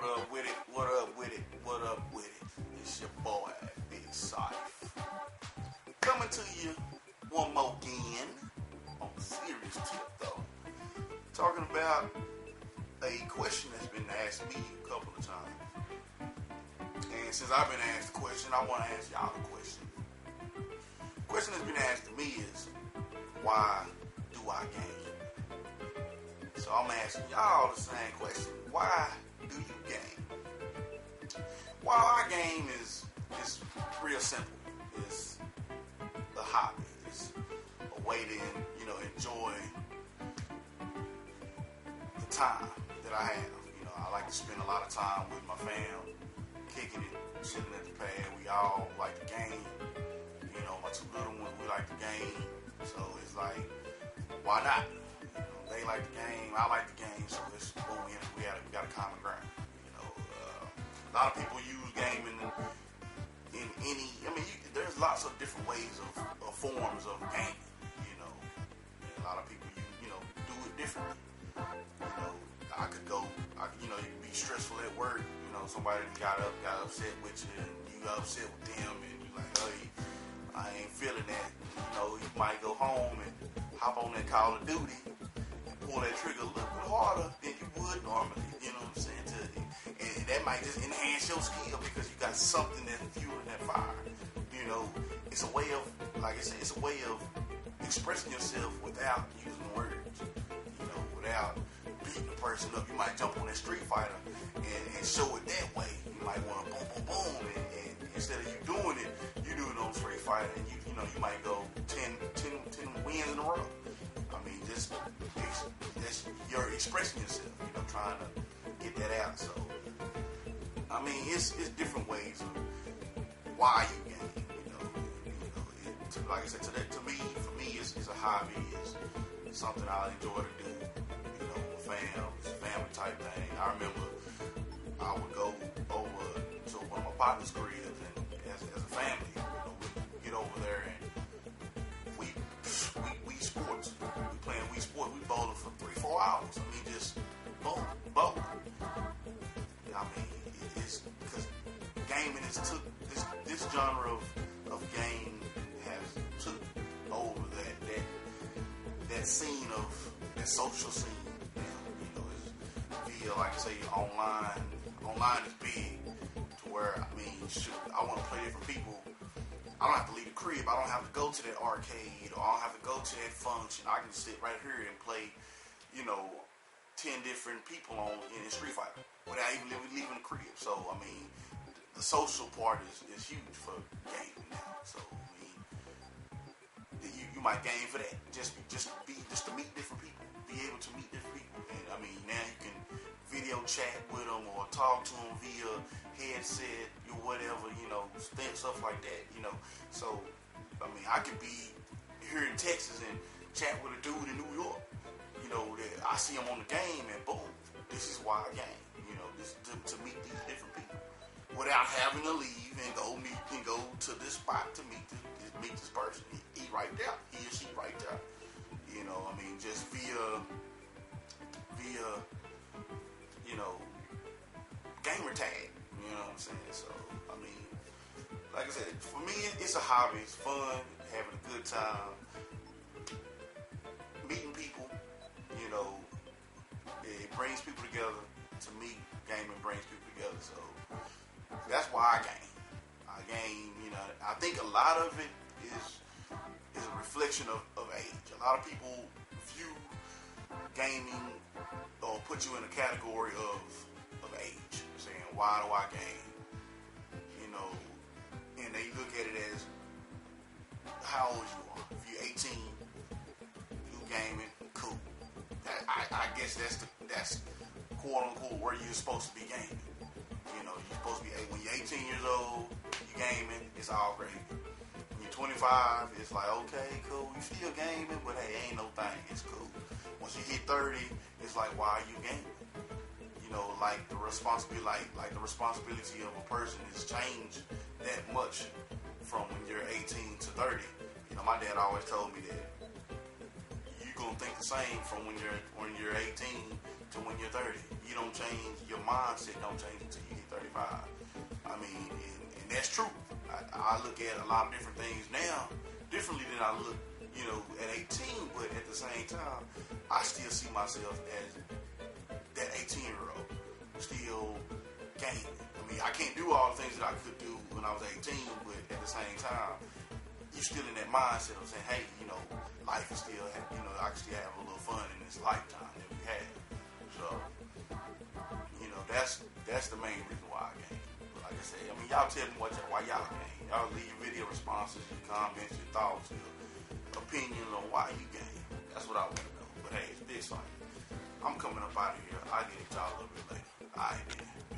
What up with it? What up with it? What up with it? It's your boy, Big Sife. Coming to you one more again on a serious tip though. Talking about a question that's been asked me a couple of times. And since I've been asked the question, I want to ask y'all the question. The question that's been asked to me is, why do I game? So I'm asking y'all the same question. Why do you game? Why I game is real simple. It's a hobby. It's a way to enjoy the time that I have. I like to spend a lot of time with my fam, kicking it, sitting at the pad. We all like to game. My two little ones, we like to game. So it's like, why not? They like the game, I like the game, so it's boom, we got a common ground. A lot of people use gaming in any. There's lots of different ways of forms of gaming. A lot of people do it differently. I could go. You could be stressful at work. Somebody got upset with you, and you got upset with them, and you like, hey, I ain't feeling that. You might go home and hop on that Call of Duty. Pull that trigger a little bit harder than you would normally, you know what I'm saying? And that might just enhance your skill because you got something that's fueling that fire. It's a way of, like I said, it's a way of expressing yourself without using words. Without beating the person up. You might jump on that Street Fighter and show it that way. You might want to boom, boom, boom, and instead of you doing it, you do it on Street Fighter, and you might go 10 wins in a row. You're expressing yourself, trying to get that out. So, it's different ways of why you game. Like I said, for me, it's a hobby. It's something I enjoy to do. It's a family type thing. I remember I would go over to one of my partner's cribs, and as a family, we'd get over there and we sports. We playing Wii Sports. We bowling for 3-4 hours. Just boom, boom. It's because gaming this genre of game has took over that scene of that social scene. It's via, like I say, online. Online is big to where I want to play different people. I don't have to leave the crib. I don't have to go to that arcade, or I don't have to go to that function. I can sit right here and play, 10 different people in Street Fighter without even leaving the crib. So, the social part is huge for gaming now. So, you might game for that. Just to meet different people. Be able to meet different people. And, now you can video chat with them or talk to them via headset, whatever, stuff like that, So, I could be here in Texas and chat with a dude in New York, that I see him on the game, and boom, this is why I game, this to meet these different people without having to leave and go to this spot to meet this person. He right there, he or she right there, just via gamer tag. You know what I'm saying? So, like I said, for me, it's a hobby. It's fun, having a good time, meeting people. It brings people together. To me, gaming brings people together. So, that's why I game. I game, I think a lot of it is a reflection of age. A lot of people view gaming or put you in a category of age, saying, why do I game? And they look at it as how old you are. If you're 18, you gaming, cool. I guess that's quote unquote where you're supposed to be gaming. You're supposed to be, when you're 18 years old, you gaming, it's all great. When you're 25, it's like, okay, cool, you still gaming, but hey, ain't no thing, it's cool. Once you hit 30, it's like, why are you gaming? Like the responsibility of a person has changed that much from when you're 18 to 30. My dad always told me that you're gonna think the same from when you're 18 to when you're 30. you don't change, your mindset don't change until you get 35. I mean, and that's true. I look at a lot of different things now differently than I look, at 18, but at the same time, I still see myself as that 18-year-old, still gaming. I mean, I can't do all the things that I could do when I was 18, but at the same time, you're still in that mindset of saying, hey, life is still, I can still have a little fun in this lifetime that we had. So, that's the main reason why I game. But like I said, I mean, y'all tell me why y'all game. Y'all leave your video responses, your comments, your thoughts, your opinions on why you game. That's what I want to know. But hey, it's Big Sonic. I'm coming up out of here. I'll get it to y'all a little bit later. All right, then.